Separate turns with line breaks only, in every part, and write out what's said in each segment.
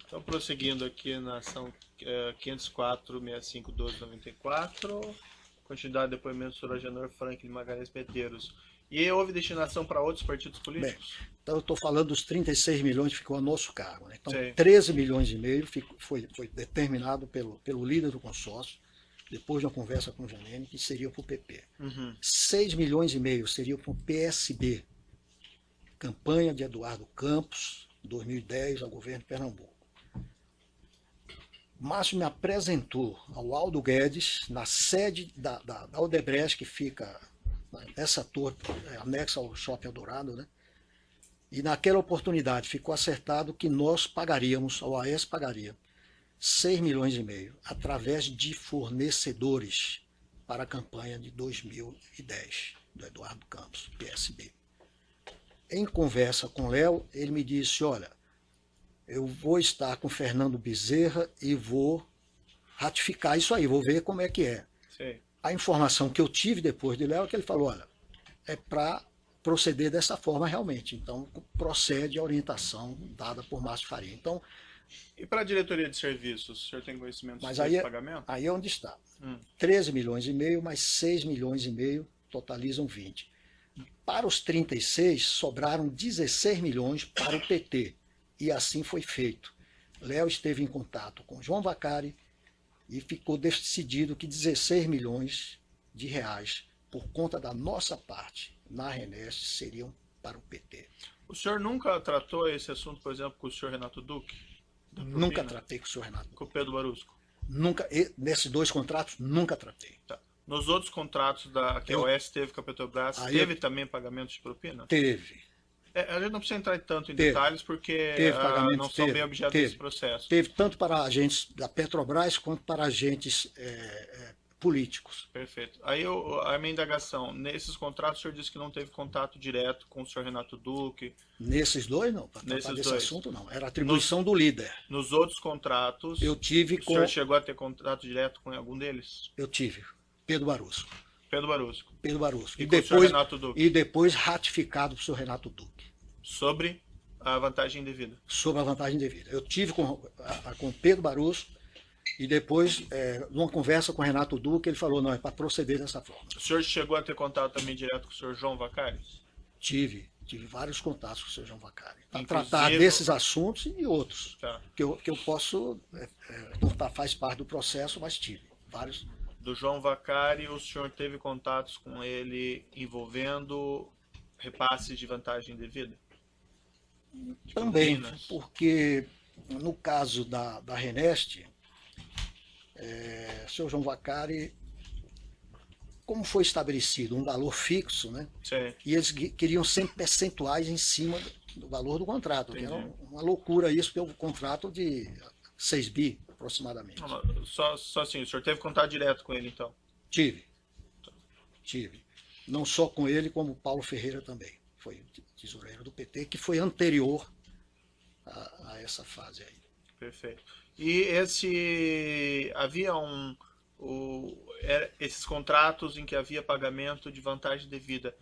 Então, prosseguindo aqui na ação 504-65-1294, continuidade de depoimento sobre Agenor Franklin Magalhães Medeiros. E houve destinação para outros partidos políticos?
Bem, então eu estou falando dos 36 milhões que ficou a nosso cargo. Né? Então,
Sim.
13 milhões e meio foi determinado pelo líder do consórcio, depois de uma conversa com o Janene, que seria para o PP. 6 milhões e meio seria para o PSB, campanha de Eduardo Campos, 2010, ao governo de Pernambuco. Márcio me apresentou ao Aldo Guedes, na sede da Odebrecht, que fica nessa torre anexa ao Shopping Eldorado, né? E naquela oportunidade ficou acertado que nós pagaríamos, a OAS pagaria, 6 milhões e meio, através de fornecedores para a campanha de 2010, do Eduardo Campos, PSB. Em conversa com o Léo, ele me disse, olha, eu vou estar com Fernando Bezerra e vou ratificar isso aí, vou ver como é que é.
Sim.
A informação que eu tive depois de Léo é que ele falou, olha, é para proceder dessa forma realmente. Então, procede a orientação dada por Márcio Faria. Então,
e para a diretoria de serviços, o senhor tem conhecimento
mas
sobre esse pagamento?
Aí é onde está. 13 milhões e meio mais 6 milhões e meio totalizam 20. Para os 36, sobraram 16 milhões para o PT. E assim foi feito. Léo esteve em contato com João Vacari e ficou decidido que 16 milhões de reais, por conta da nossa parte, na Renest, seriam para o PT.
O senhor nunca tratou esse assunto, por exemplo, com o senhor Renato Duque?
Nunca tratei com o senhor Renato Duque.
Com o Pedro Barusco?
Nunca, nesses dois contratos, nunca tratei.
Tá. Nos outros contratos que a OAS teve com a Petrobras, teve também pagamento de propina?
Teve.
A gente não precisa entrar tanto em detalhes, porque não são bem objeto desse processo.
Teve tanto para agentes da Petrobras quanto para agentes políticos.
Perfeito. Aí a minha indagação, nesses contratos o senhor disse que não teve contato direto com o senhor Renato Duque?
Nesses dois não, para tratar desse assunto não, era atribuição do líder.
Nos outros contratos,
o senhor
chegou a ter contato direto com algum deles?
Eu tive, Pedro Barusco.
Pedro Barusco.
E depois ratificado por senhor Renato Duque.
Sobre a vantagem indevida?
Sobre a vantagem indevida. Eu tive com Pedro Barusco e depois, numa conversa com o Renato Duque, ele falou, não, é para proceder dessa forma.
O senhor chegou a ter contato também direto com o senhor João Vacari?
Tive vários contatos com o senhor João Vacari. Para tratar desses assuntos e outros.
Tá.
Que eu posso, faz parte do processo, mas tive vários.
Do João Vacari, o senhor teve contatos com ele envolvendo repasses de vantagem indevida?
Também, porque no caso da Renest, o senhor João Vacari, como foi estabelecido um valor fixo, né?
Sim.
E eles queriam sempre percentuais em cima do valor do contrato, que era uma loucura isso, porque é um contrato de 6 bi, aproximadamente.
Não, só assim, o senhor teve contato direto com ele, então?
Tive. Não só com ele, como o Paulo Ferreira também. Foi tesoureiro do PT, que foi anterior a essa fase aí.
Perfeito. E havia esses contratos em que havia pagamento de vantagem devida,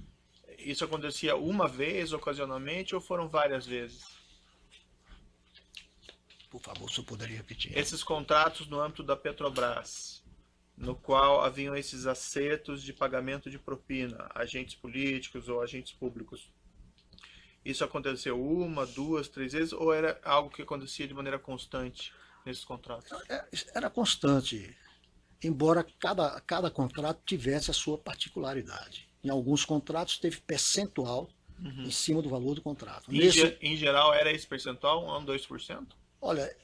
isso acontecia uma vez, ocasionalmente, ou foram várias vezes?
Por favor, se eu poderia repetir.
Esses contratos no âmbito da Petrobras, no qual haviam esses acertos de pagamento de propina, agentes políticos ou agentes públicos, isso aconteceu uma, duas, 3 vezes, ou era algo que acontecia de maneira constante nesses contratos?
Era constante, embora cada contrato tivesse a sua particularidade. Em alguns contratos teve percentual em cima do valor do contrato.
Em geral era esse percentual, 1 a 2%?
Olha,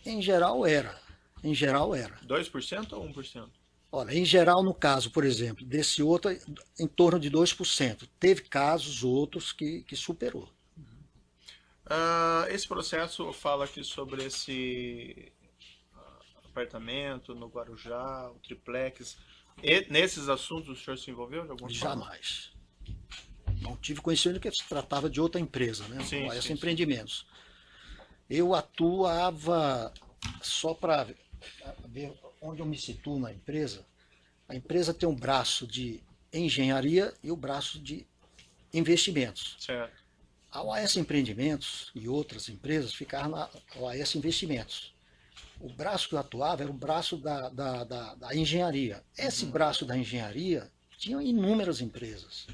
em geral era.
2% ou 1%?
Olha, em geral, no caso, por exemplo, desse outro, em torno de 2%. Teve casos outros que superou.
Esse processo fala aqui sobre esse apartamento no Guarujá, o triplex. Nesses assuntos o senhor se envolveu de alguma forma?
Jamais. Não tive conhecimento que se tratava de outra empresa, né? Sim. Empreendimentos. Eu atuava só para ver onde eu me situo na empresa. A empresa tem um braço de engenharia e o braço de investimentos.
Certo.
A OAS Empreendimentos e outras empresas ficaram na OAS Investimentos. O braço que eu atuava era o braço da engenharia. Esse braço da engenharia tinha inúmeras empresas.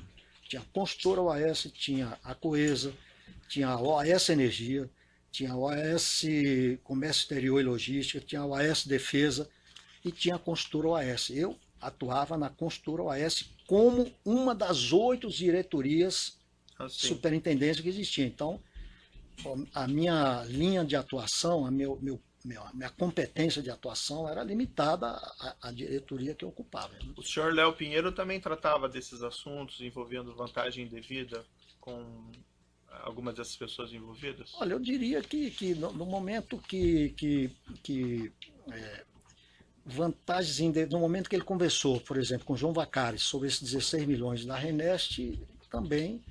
Tinha a Construtora OAS, tinha a Coesa, tinha a OAS Energia, tinha a OAS Comércio Exterior e Logística, tinha a OAS Defesa e tinha a Construtora OAS. Eu atuava na Construtora OAS como uma das 8 diretorias superintendência que existia. Então, a minha linha de atuação, a minha competência de atuação era limitada à diretoria que eu ocupava.
O senhor Léo Pinheiro também tratava desses assuntos envolvendo vantagem indevida com algumas dessas pessoas envolvidas?
Olha, eu diria que no momento no momento que ele conversou, por exemplo, com João Vacari sobre esses 16 milhões da Renest, também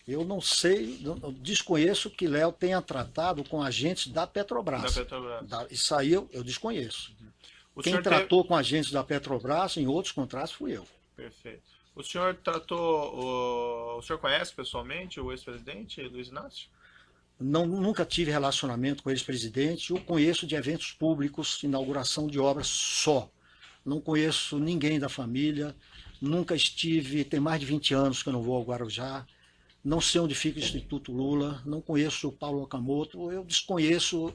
eu não sei, eu desconheço que Léo tenha tratado com agentes da Petrobras.
Da Petrobras.
Isso aí eu desconheço. Quem tratou com agentes da Petrobras em outros contratos fui eu.
Perfeito. O senhor tratou, o senhor conhece pessoalmente o ex-presidente Luiz Inácio?
Não, nunca tive relacionamento com o ex-presidente, eu conheço de eventos públicos, inauguração de obras só. Não conheço ninguém da família, nunca estive, tem mais de 20 anos que eu não vou ao Guarujá, não sei onde fica o Instituto Lula, não conheço o Paulo Okamoto, eu desconheço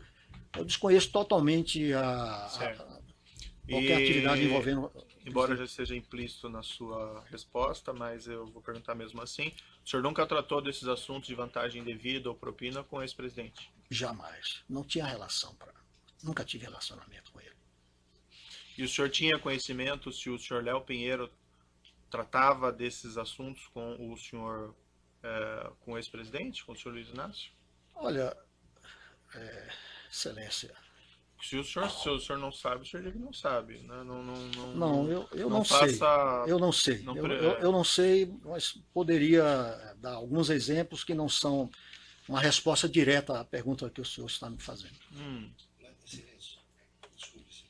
totalmente qualquer atividade envolvendo...
Embora já seja implícito na sua resposta, mas eu vou perguntar mesmo assim. O senhor nunca tratou desses assuntos de vantagem indevida ou propina com o ex-presidente?
Jamais. Não tinha relação. Nunca tive relacionamento com ele.
E o senhor tinha conhecimento se o senhor Léo Pinheiro tratava desses assuntos com o senhor, com o ex-presidente, com o senhor Luiz Inácio?
Olha, Excelência...
Se o senhor não sabe, o senhor diz que não sabe. Né?
Eu não sei. Eu não sei. Eu não sei, mas poderia dar alguns exemplos que não são uma resposta direta à pergunta que o senhor está me fazendo.
Excelência, desculpe,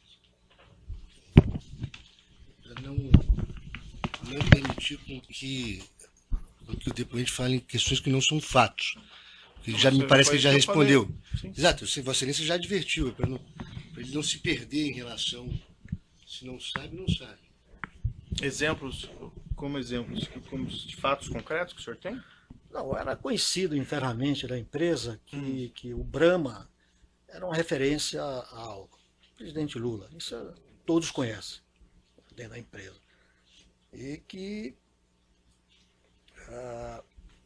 para não permitir com que o depoente fale em questões que não são fatos. Que já me parece que ele já respondeu. Exato, Vossa Excelência já advertiu, para ele não se perder em relação, se não sabe, não sabe.
Exemplos, como de fatos concretos que o senhor tem?
Não, era conhecido internamente da empresa que o Brahma era uma referência ao presidente Lula. Isso todos conhecem dentro da empresa. E que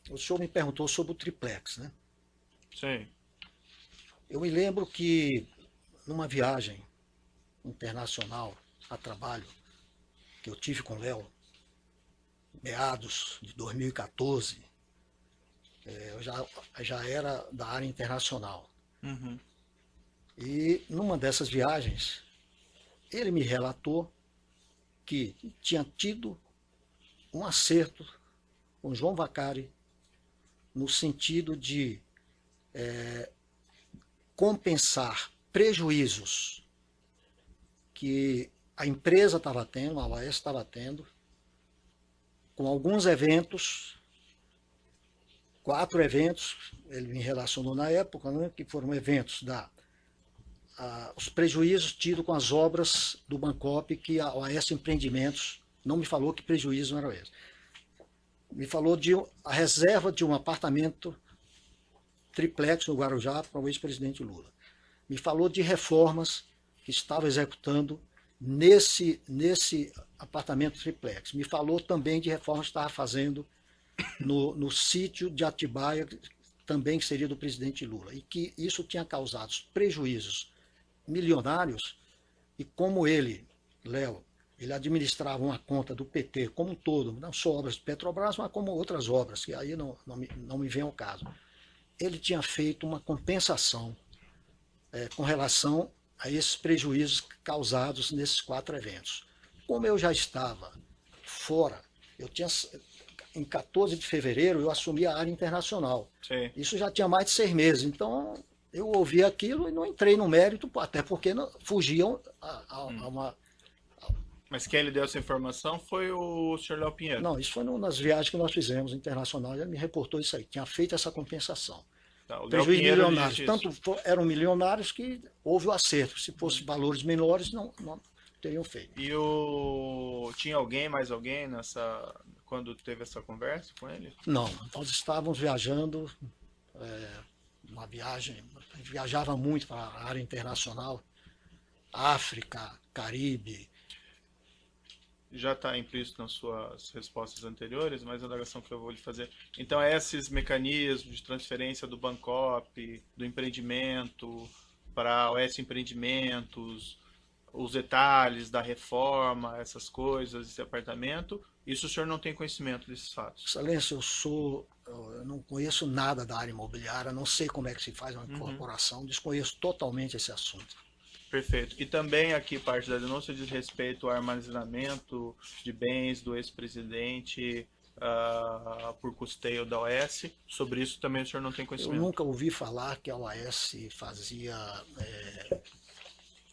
o senhor me perguntou sobre o triplex, né?
Sim.
Eu me lembro que numa viagem internacional a trabalho que eu tive com o Léo, meados de 2014, eu já era da área internacional.
Uhum.
E numa dessas viagens, ele me relatou que tinha tido um acerto com João Vacari no sentido de compensar prejuízos que a empresa estava tendo, a OAS estava tendo, com alguns eventos, 4 eventos, ele me relacionou na época, né, que foram eventos os prejuízos tidos com as obras do Bancop, que a OAS Empreendimentos não me falou que prejuízo eram esses. Me falou de a reserva de um apartamento triplex no Guarujá para o ex-presidente Lula. Me falou de reformas que estava executando nesse apartamento triplex. Me falou também de reformas que estava fazendo no sítio de Atibaia, também que seria do presidente Lula. E que isso tinha causado prejuízos milionários. E como ele, Léo, ele administrava uma conta do PT como um todo, não só obras de Petrobras, mas como outras obras, que aí não me vem ao caso. Ele tinha feito uma compensação com relação a esses prejuízos causados nesses 4 eventos. Como eu já estava fora, em 14 de fevereiro eu assumi a área internacional.
Sim.
Isso já tinha mais de 6 meses, então eu ouvi aquilo e não entrei no mérito, até porque fugiam
Mas quem lhe deu essa informação foi o senhor Léo Pinheiro.
Não, isso foi nas viagens que nós fizemos internacionais, ele me reportou isso aí, tinha feito essa compensação.
Tá, o Léo
Prejuízo
Pinheiro
milionários,
lhe disse
tanto eram milionários que houve o acerto, se fosse valores menores não teriam feito.
E tinha mais alguém quando teve essa conversa com ele?
Não, nós estávamos viajando, uma viagem, a gente viajava muito para a área internacional, África, Caribe.
Já está implícito nas suas respostas anteriores, mas a indagação que eu vou lhe fazer. Então, esses mecanismos de transferência do Bancop, do empreendimento para o S Empreendimentos, os detalhes da reforma, essas coisas, esse apartamento, isso o senhor não tem conhecimento desses fatos?
Excelência, eu não conheço nada da área imobiliária, não sei como é que se faz uma incorporação, desconheço totalmente esse assunto.
Perfeito. E também aqui parte da denúncia diz respeito ao armazenamento de bens do ex-presidente por custeio da OAS. Sobre isso também o senhor não tem conhecimento?
Eu nunca ouvi falar que a OAS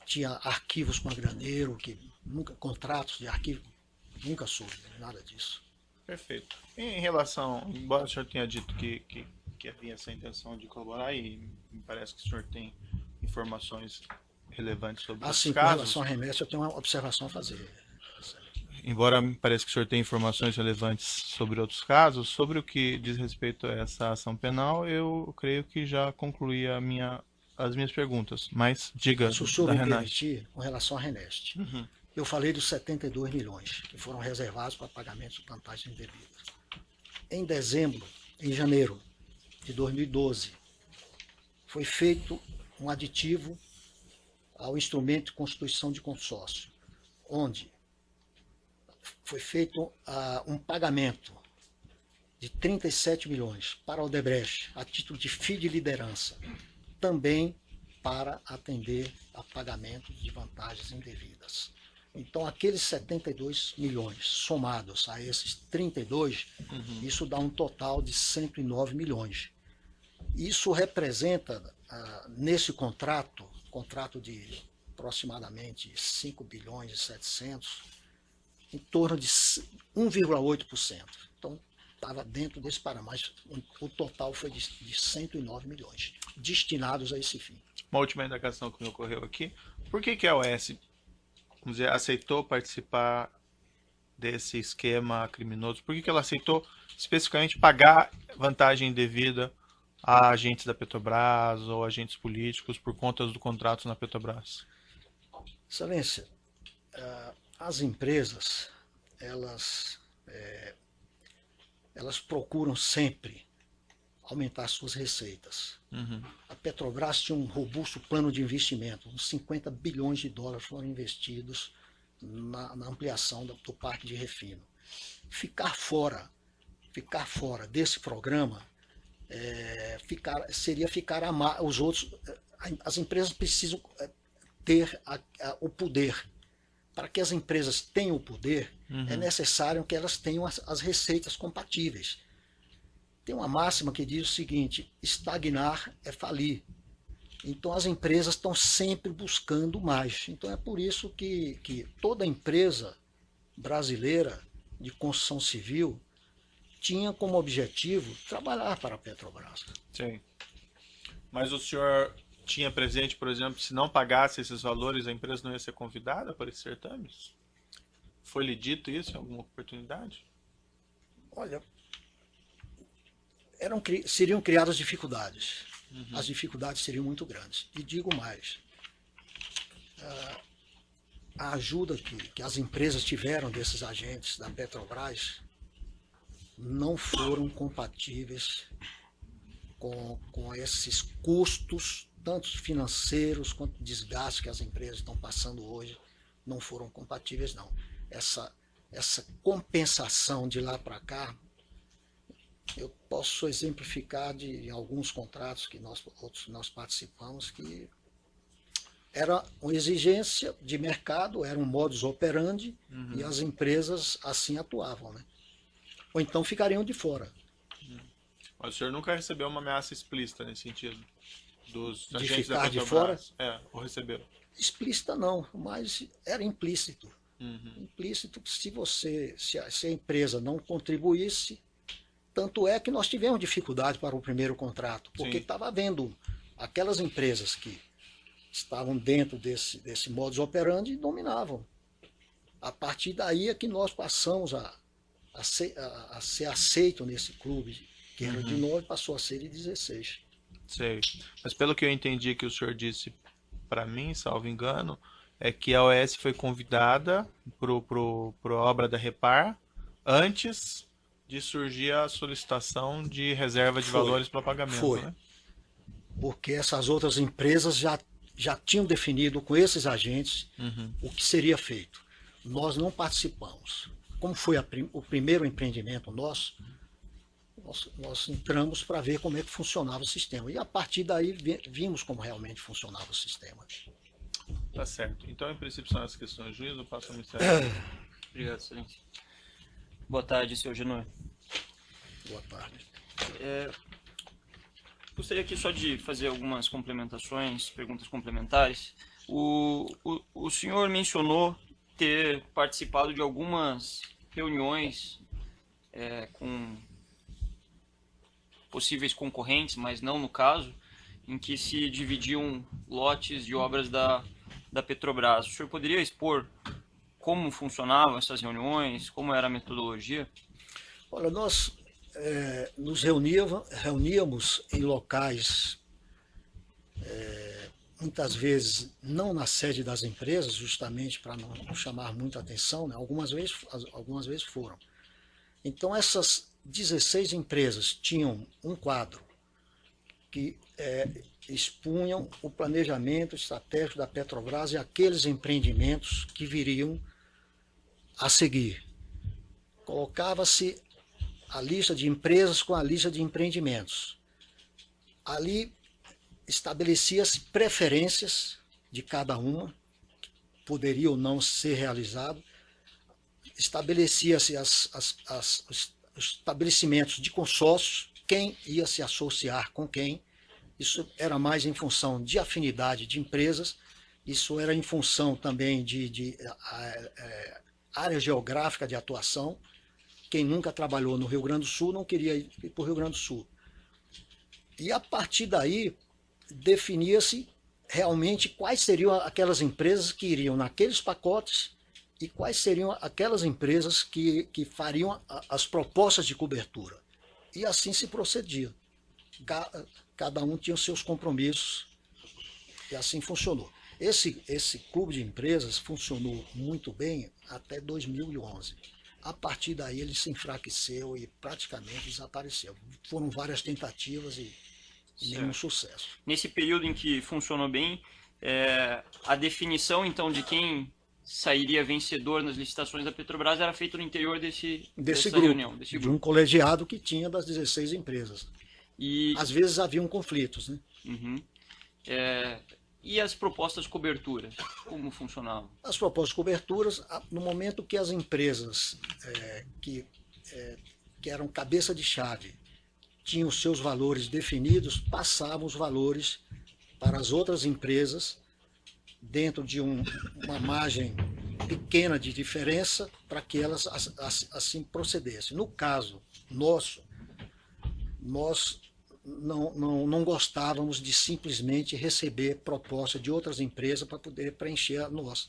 tinha arquivos com a Graneiro, contratos de arquivo, nunca soube nada disso.
Perfeito. Em relação, embora o senhor tenha dito que havia essa intenção de colaborar, e me parece que o senhor tem informações relevantes sobre os
Sim,
casos.
com relação à remessa, eu tenho uma observação a fazer.
Embora me pareça que o senhor tem informações relevantes sobre outros casos, sobre o que diz respeito a essa ação penal, eu creio que já concluí as minhas perguntas. Mas diga,
se o senhor
da
me
Renest.
permitir, com relação à Renest, eu falei dos 72 milhões que foram reservados para pagamentos de vantagens indevidas. Em janeiro de 2012, foi feito um aditivo ao instrumento de constituição de consórcio, onde foi feito um pagamento de 37 milhões para a Odebrecht, a título de FII de liderança, também para atender a pagamento de vantagens indevidas. Então, aqueles 72 milhões somados a esses 32, isso dá um total de 109 milhões. Isso representa, nesse contrato de aproximadamente 5 bilhões e 700, em torno de 1,8%. Então, estava dentro desse parâmetro, mas o total foi de 109 milhões, destinados a esse fim.
Uma última indagação que me ocorreu aqui. Por que a OAS, vamos dizer, aceitou participar desse esquema criminoso? Por que ela aceitou especificamente pagar vantagem indevida a agentes da Petrobras ou agentes políticos por conta do contrato na Petrobras?
Excelência, as empresas, elas procuram sempre aumentar suas receitas. A Petrobras tinha um robusto plano de investimento, uns 50 bilhões de dólares foram investidos na ampliação do parque de refino. Ficar fora desse programa seria ficar os outros. As empresas precisam ter o poder. Para que as empresas tenham o poder, é necessário que elas tenham as receitas compatíveis. Tem uma máxima que diz o seguinte: estagnar é falir. Então as empresas estão sempre buscando mais. Então é por isso que toda empresa brasileira de construção civil tinha como objetivo trabalhar para a Petrobras.
Sim. Mas o senhor tinha presente, por exemplo, se não pagasse esses valores, a empresa não ia ser convidada para esses certames? Foi-lhe dito isso em alguma oportunidade?
Olha, seriam criadas dificuldades. As dificuldades seriam muito grandes. E digo mais, a ajuda que as empresas tiveram desses agentes da Petrobras não foram compatíveis com esses custos, tanto financeiros quanto desgastes que as empresas estão passando hoje, não foram compatíveis, não. Essa compensação de lá para cá, eu posso exemplificar de alguns contratos que nós participamos, que era uma exigência de mercado, era um modus operandi, e as empresas assim atuavam, né? Ou então ficariam de fora.
Mas o senhor nunca recebeu uma ameaça explícita nesse sentido? Dos
De
agentes da
ficar de
Petrobras?
fora?
Ou recebeu?
Explícita não, mas era implícito. Implícito, se a empresa não contribuísse, tanto é que nós tivemos dificuldade para o primeiro contrato, porque estava havendo aquelas empresas que estavam dentro desse modus operandi e dominavam. A partir daí é que nós passamos a ser aceito nesse clube, que era de 9, passou a ser de 16.
Sei. Mas pelo que eu entendi que o senhor disse para mim, salvo engano, é que a OS foi convidada pro obra da Repar antes de surgir a solicitação de reserva de valores para pagamento.
Foi.
Né?
Porque essas outras empresas já tinham definido com esses agentes o que seria feito. Nós não participamos. Como foi o primeiro empreendimento nosso, nós entramos para ver como é que funcionava o sistema. E a partir daí vimos como realmente funcionava o sistema.
Tá certo. Então, em princípio, são as questões, juiz. Eu passo ao Ministério.
Obrigado, excelência. Boa tarde, senhor Genoa.
Boa tarde.
Gostaria aqui só de fazer algumas complementações, perguntas complementares. O senhor mencionou ter participado de algumas reuniões com possíveis concorrentes, mas não no caso, em que se dividiam lotes de obras da Petrobras. O senhor poderia expor como funcionavam essas reuniões, como era a metodologia?
Olha, nós nos reuníamos em locais, muitas vezes não na sede das empresas, justamente para não chamar muita atenção, né? Algumas vezes foram. Então essas 16 empresas tinham um quadro que expunham o planejamento estratégico da Petrobras e aqueles empreendimentos que viriam a seguir. Colocava-se a lista de empresas com a lista de empreendimentos. Ali estabelecia-se preferências de cada uma, que poderia ou não ser realizado. Estabelecia-se os estabelecimentos de consórcios, quem ia se associar com quem. Isso era mais em função de afinidade de empresas, isso era em função também de área geográfica de atuação. Quem nunca trabalhou no Rio Grande do Sul não queria ir para o Rio Grande do Sul. E a partir daí definia-se realmente quais seriam aquelas empresas que iriam naqueles pacotes e quais seriam aquelas empresas que fariam as propostas de cobertura. E assim se procedia. Cada um tinha os seus compromissos e assim funcionou. Esse clube de empresas funcionou muito bem até 2011. A partir daí ele se enfraqueceu e praticamente desapareceu. Foram várias tentativas e nenhum sucesso.
Nesse período em que funcionou bem, a definição então de quem sairia vencedor nas licitações da Petrobras era feita no interior dessa
grupo,
reunião, desse grupo.
De um colegiado que tinha das 16 empresas.
E
às vezes haviam conflitos, né?
E as propostas de cobertura, como funcionavam?
As propostas de coberturas, no momento que as empresas que eram cabeça de chave tinham os seus valores definidos, passavam os valores para as outras empresas dentro de uma margem pequena de diferença para que elas assim procedessem. No caso nosso, nós não gostávamos de simplesmente receber proposta de outras empresas para poder preencher a nossa.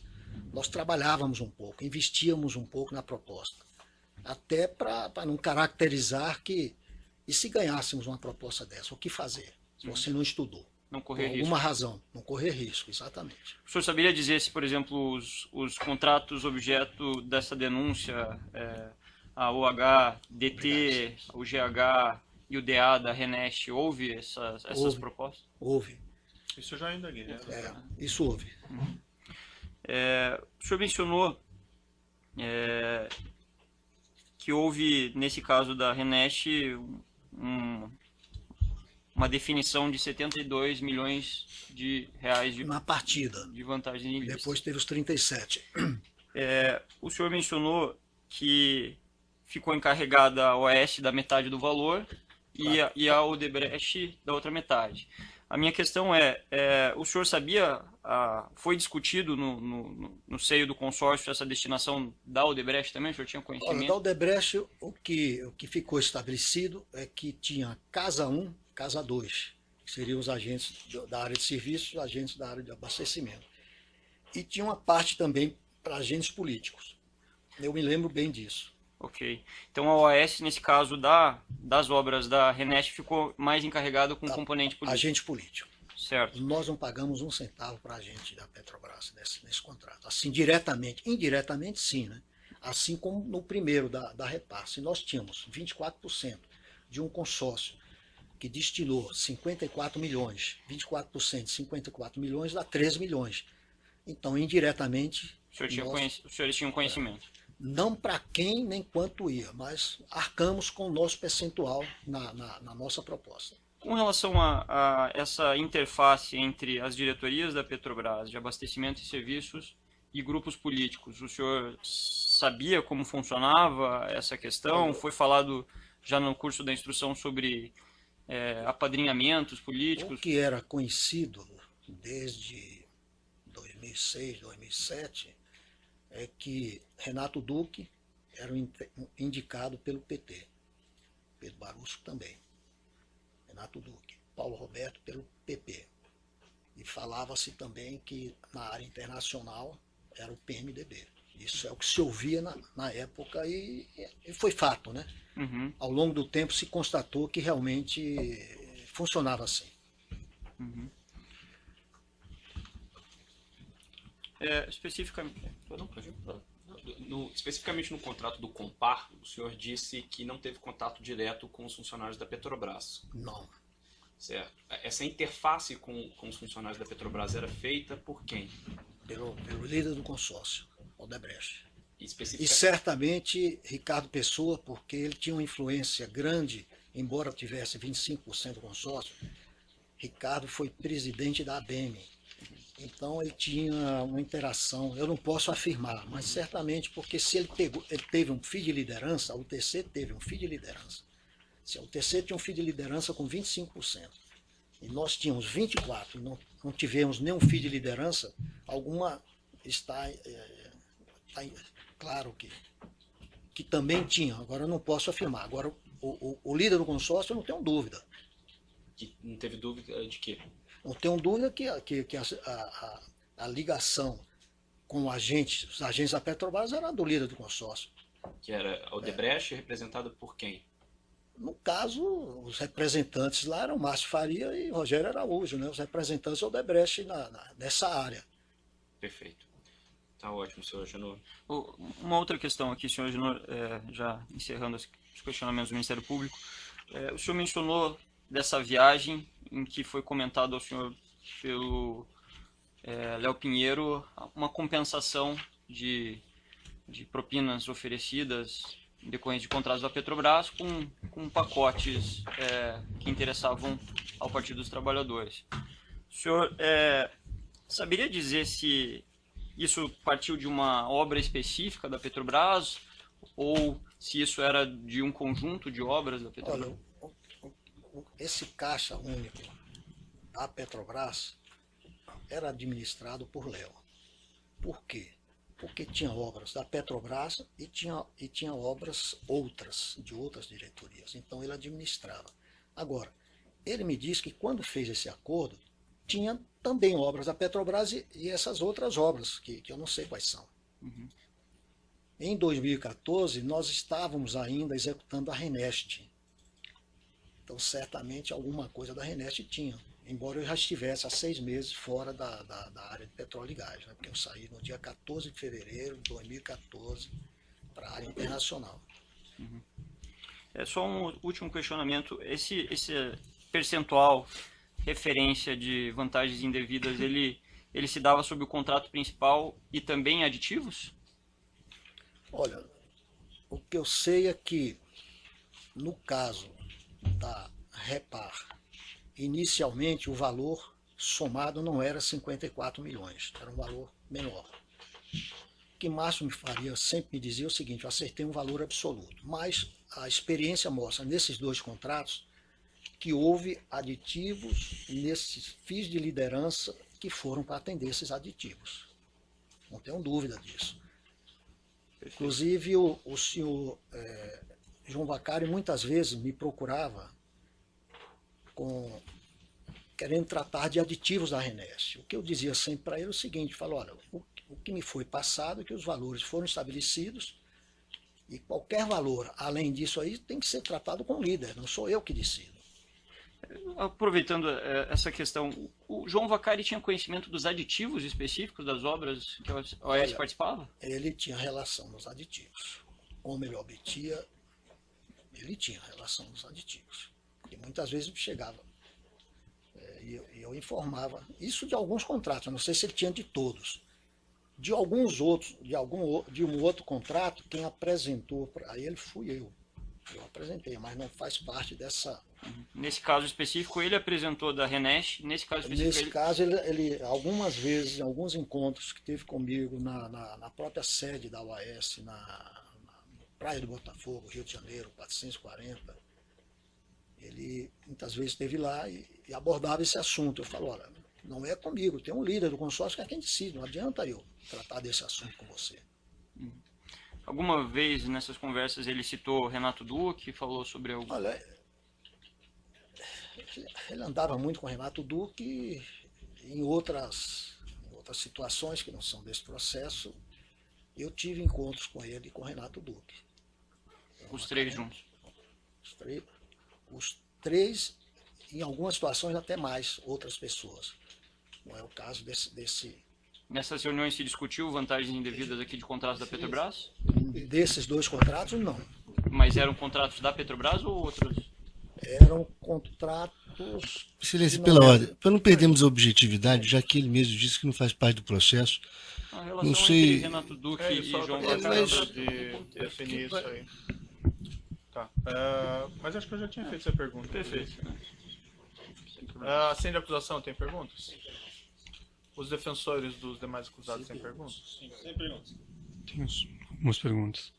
Nós trabalhávamos um pouco, investíamos um pouco na proposta, até para não caracterizar que, e se ganhássemos uma proposta dessa, o que fazer? Se você não estudou.
Não correr risco.
Por alguma razão, não correr risco, exatamente.
O senhor saberia dizer se, por exemplo, os contratos objeto dessa denúncia, a OH, DT, o GH e o DA da Renest, houve essas propostas?
Houve.
Isso eu já ainda guia.
Isso houve.
O senhor mencionou que houve, nesse caso da Renest, uma definição de 72 milhões de reais
na partida,
de vantagem ilícita.
Depois teve os 37.
O senhor mencionou que ficou encarregada a OS da metade do valor e a Odebrecht da outra metade. A minha questão o senhor sabia, foi discutido no seio do consórcio essa destinação da Odebrecht também? O senhor tinha
Olha,
conhecimento?
da Odebrecht, o que ficou estabelecido é que tinha casa 1, casa 2, que seriam os agentes da área de serviços, os agentes da área de abastecimento. E tinha uma parte também para agentes políticos. Eu me lembro bem disso.
Ok. Então a OAS, nesse caso das obras da Renest, ficou mais encarregada com o componente político.
Agente político.
Certo.
Nós não pagamos um centavo para a gente da Petrobras nesse contrato. Assim, diretamente. Indiretamente, sim, né? Assim como no primeiro da Repasse. Nós tínhamos 24% de um consórcio que destinou 54 milhões. 24% de 54 milhões dá 13 milhões. Então, indiretamente...
Os senhores tinham conhecimento?
Não para quem nem quanto ia, mas arcamos com o nosso percentual na nossa proposta.
Com relação a essa interface entre as diretorias da Petrobras de abastecimento e serviços e grupos políticos, o senhor sabia como funcionava essa questão? Foi falado já no curso da instrução sobre apadrinhamentos políticos?
O que era conhecido desde 2006, 2007, é que Renato Duque era indicado pelo PT, Pedro Barusco também, Renato Duque, Paulo Roberto pelo PP. E falava-se também que na área internacional era o PMDB. Isso é o que se ouvia na época e foi fato, né?
Uhum.
Ao longo do tempo se constatou que realmente funcionava assim.
Uhum.
Especificamente no contrato do Compar, o senhor disse que não teve contato direto com os funcionários da Petrobras.
Não.
Certo. Essa interface com os funcionários da Petrobras era feita por quem?
Pelo líder do consórcio, Odebrecht.
E
E certamente Ricardo Pessoa, porque ele tinha uma influência grande, embora tivesse 25% do consórcio. Ricardo foi presidente da ABEM. Então ele tinha uma interação, eu não posso afirmar, mas certamente porque se ele teve um fio de liderança, a UTC teve um fio de liderança. Se a UTC tinha um fio de liderança com 25%, e nós tínhamos 24% e não tivemos nenhum fio de liderança, alguma está claro que também tinha, agora eu não posso afirmar. Agora o líder do consórcio eu não tenho dúvida.
Não teve dúvida de quê?
Não tenho dúvida que a ligação com os agentes da Petrobras era do líder do consórcio.
Que era a Odebrecht, representada por quem?
No caso, os representantes lá eram Márcio Faria e Rogério Araújo, né? Os representantes da Odebrecht nessa área.
Perfeito. Tá ótimo, senhor Agenor.
Uma outra questão aqui, senhor Agenor, já encerrando os questionamentos do Ministério Público. O senhor mencionou dessa viagem em que foi comentado ao senhor pelo Léo Pinheiro uma compensação de propinas oferecidas em decorrência de contratos da Petrobras com pacotes que interessavam ao Partido dos Trabalhadores. O senhor saberia dizer se isso partiu de uma obra específica da Petrobras ou se isso era de um conjunto de obras da Petrobras?
Olha, esse caixa único da Petrobras era administrado por Léo. Por quê? Porque tinha obras da Petrobras e tinha obras de outras diretorias. Então ele administrava. Agora, ele me disse que quando fez esse acordo, tinha também obras da Petrobras e essas outras obras, que eu não sei quais são.
Uhum.
Em 2014, nós estávamos ainda executando a Renest. Então, certamente, alguma coisa da Renest tinha. Embora eu já estivesse há 6 meses fora da área de petróleo e gás, né? Porque eu saí no dia 14 de fevereiro de 2014 para a área internacional.
Uhum. Só um último questionamento. Esse percentual referência de vantagens indevidas, ele se dava sob o contrato principal e também aditivos?
Olha, o que eu sei é que, no caso da Repar, inicialmente o valor somado não era 54 milhões, era um valor menor. O que Márcio Faria sempre me dizia é o seguinte: eu acertei um valor absoluto, mas a experiência mostra nesses 2 contratos que houve aditivos nesses FIIs de liderança que foram para atender esses aditivos. Não tenho dúvida disso. Inclusive, o senhor João Vacari muitas vezes me procurava querendo tratar de aditivos da RNEST. O que eu dizia sempre para ele é o seguinte, falo, olha, o que me foi passado é que os valores foram estabelecidos e qualquer valor além disso aí tem que ser tratado com o líder, não sou eu que decido.
Aproveitando essa questão, o João Vacari tinha conhecimento dos aditivos específicos das obras que a OAS participava?
Ele tinha relação nos aditivos. Como ele obtia, ele tinha relação nos aditivos. E muitas vezes chegava e eu informava isso de alguns contratos, eu não sei se ele tinha de todos. De alguns outros, de um outro contrato, quem apresentou para ele fui eu. Eu apresentei, mas não faz parte dessa...
Nesse caso específico, ele apresentou da RNEST, nesse caso específico...
Nesse caso, ele algumas vezes, em alguns encontros que teve comigo na própria sede da OAS, na Praia do Botafogo, Rio de Janeiro, 440, ele muitas vezes esteve lá e abordava esse assunto. Eu falo, olha, não é comigo, tem um líder do consórcio que é quem decide, não adianta eu tratar desse assunto com você.
Alguma vez nessas conversas ele citou Renato Duque, falou sobre algo?
Olha, ele andava muito com Renato Duque em outras situações que não são desse processo. Eu tive encontros com ele e com Renato Duque.
Os três juntos?
Os três, em algumas situações até mais, outras pessoas. Não é o caso desse...
Nessas reuniões se discutiu vantagens indevidas aqui de contratos da Petrobras?
Desses dois contratos, não.
Mas eram contratos da Petrobras ou outros?
Eram contratos...
Excelência, pela ordem, para não perdermos a objetividade, já que ele mesmo disse que não faz parte do processo,
A relação
não sei...
entre Renato Duque e
só
João
tô
Vacari.
tentando de definir isso aí. Tá. Mas acho que eu já tinha feito essa pergunta.
Perfeito.
Sem de acusação, tem perguntas? Os defensores dos demais acusados têm perguntas?
Sem perguntas. Tenho algumas perguntas.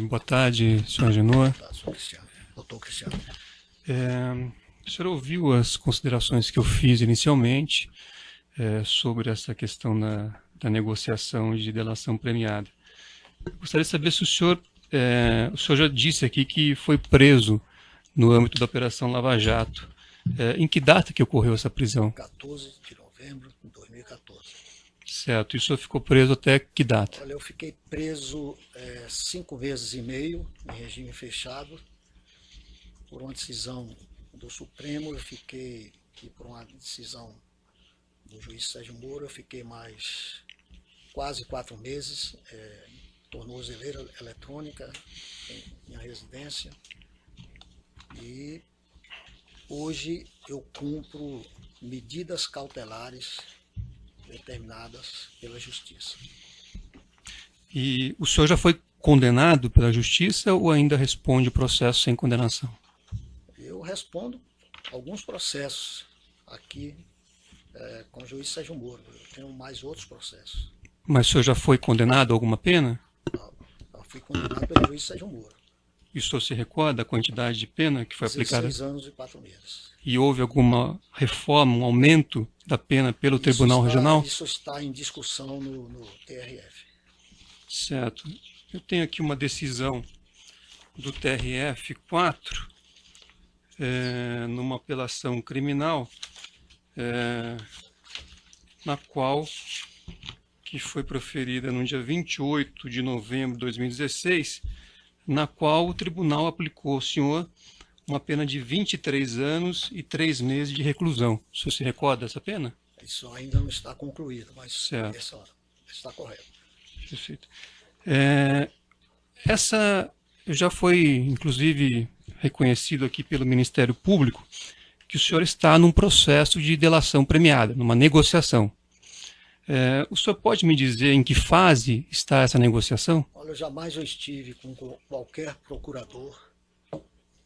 Boa tarde, senhor Genoa.
Doutor Cristiano.
O senhor ouviu as considerações que eu fiz inicialmente sobre essa questão da negociação de delação premiada. Gostaria de saber se o senhor já disse aqui que foi preso no âmbito da Operação Lava Jato. Em que data que ocorreu essa prisão?
14 de novembro de 2014.
Certo. E o senhor ficou preso até que data?
Olha, eu fiquei preso 5 meses e meio, em regime fechado, por uma decisão do Supremo. Eu fiquei, e por uma decisão do juiz Sérgio Moro, eu fiquei mais quase 4 meses, tornozeleira eletrônica, em minha residência. E hoje eu cumpro medidas cautelares determinadas pela Justiça.
E o senhor já foi condenado pela Justiça ou ainda responde o processo sem condenação?
Eu respondo alguns processos aqui com o juiz Sérgio Moro. Eu tenho mais outros processos.
Mas o senhor já foi condenado a alguma pena?
Eu fui condenado pelo juiz Sérgio Moro.
E o senhor se recorda a quantidade de pena que foi aplicada?
16 anos e 4 meses.
E houve alguma reforma, um aumento da pena pelo Tribunal Regional?
Isso está em discussão no TRF.
Certo. Eu tenho aqui uma decisão do TRF-4, numa apelação criminal, na qual, que foi proferida no dia 28 de novembro de 2016, na qual o tribunal aplicou ao senhor uma pena de 23 anos e 3 meses de reclusão. O senhor se recorda dessa pena?
Isso ainda não está concluído, mas
Certo.
essa está correto.
Perfeito. Essa já foi, inclusive, reconhecido aqui pelo Ministério Público, que o senhor está num processo de delação premiada, numa negociação. O senhor pode me dizer em que fase está essa negociação?
Olha, jamais eu estive com qualquer procurador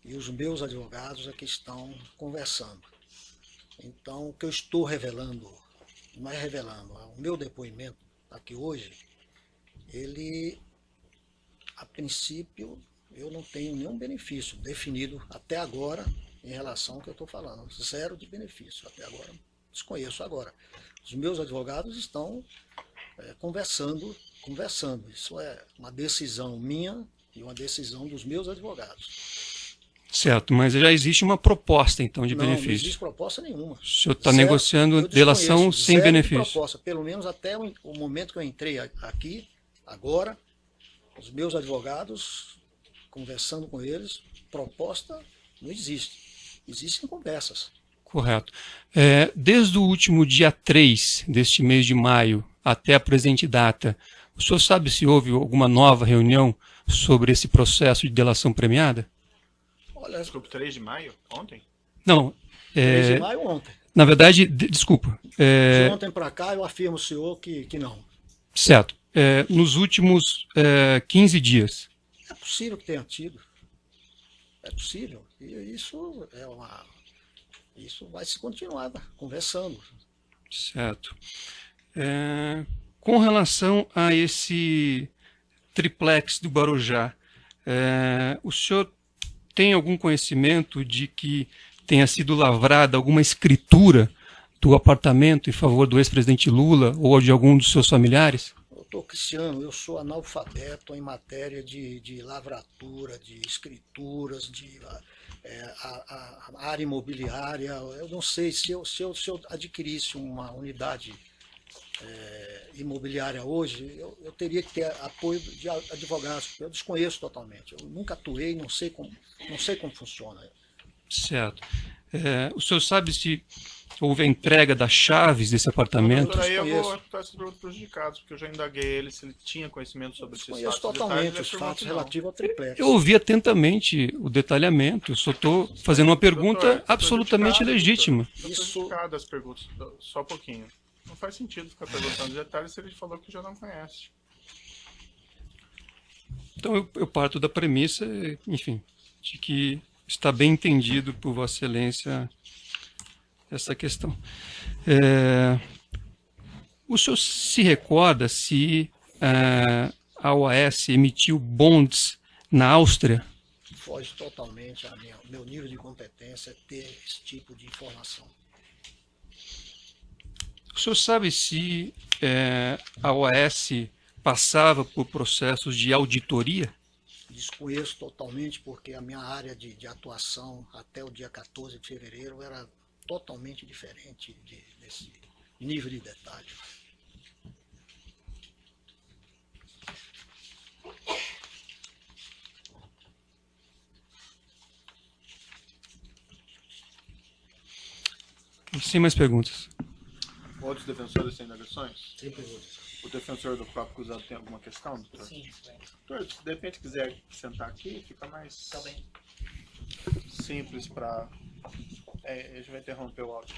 e os meus advogados aqui estão conversando. Então, o que eu estou revelando, não é revelando, o meu depoimento aqui hoje, ele, a princípio, eu não tenho nenhum benefício definido até agora em relação ao que eu estou falando. Zero de benefício até agora. Desconheço agora. Os meus advogados estão conversando. Isso é uma decisão minha e uma decisão dos meus advogados.
Certo, mas já existe uma proposta, então, de benefício.
Não existe proposta nenhuma.
O senhor está
Zero,
negociando delação sem
zero de
benefício.
proposta, pelo menos até o momento que eu entrei aqui, agora, os meus advogados, conversando com eles, proposta não existe. Existem conversas.
Correto. Desde o último dia 3 deste mês de maio até a presente data, o senhor sabe se houve alguma nova reunião sobre esse processo de delação premiada?
Olha,
Desculpa, 3 de maio? Ontem?
Não.
3 de maio ontem.
Na verdade, desculpa.
De ontem para cá, eu afirmo ao senhor que não.
Certo. Nos últimos 15 dias.
É possível que tenha tido. É possível. E isso vai se continuar conversando.
Certo. Com relação a esse triplex do Guarujá, o senhor tem algum conhecimento de que tenha sido lavrada alguma escritura do apartamento em favor do ex-presidente Lula ou de algum dos seus familiares?
Doutor Cristiano, eu sou analfabeto em matéria de lavratura, de escrituras, a área imobiliária. Eu não sei se eu adquirisse uma unidade imobiliária hoje, eu teria que ter apoio de advogados, porque eu desconheço totalmente. Eu nunca atuei, não sei como funciona.
Certo. O senhor sabe se houve a entrega das chaves desse apartamento?
Doutor, aí eu vou estar essas perguntas prejudicados, porque eu já indaguei ele se ele tinha conhecimento sobre esses fatos.
Conheço totalmente os fatos relativos ao triplex.
Eu ouvi atentamente o detalhamento, eu só estou fazendo uma pergunta absolutamente legítima.
Isso... as perguntas, só um pouquinho. Não faz sentido ficar perguntando detalhes se ele falou que já não conhece.
Então eu parto da premissa, enfim, de que está bem entendido por Vossa Excelência essa questão. O senhor se recorda se a OAS emitiu bonds na Áustria?
Foge totalmente ao meu nível de competência ter esse tipo de informação.
O senhor sabe se a OAS passava por processos de auditoria?
Desconheço totalmente, porque a minha área de atuação até o dia 14 de fevereiro era totalmente diferente desse nível de detalhe.
Sem mais perguntas.
Outros defensores têm indagações?
Sem perguntas.
O defensor do próprio acusado tem alguma questão, doutor?
Sim, bem.
Doutor, se de repente quiser sentar aqui, fica mais
Tá bem.
simples para... a gente vai interromper o áudio.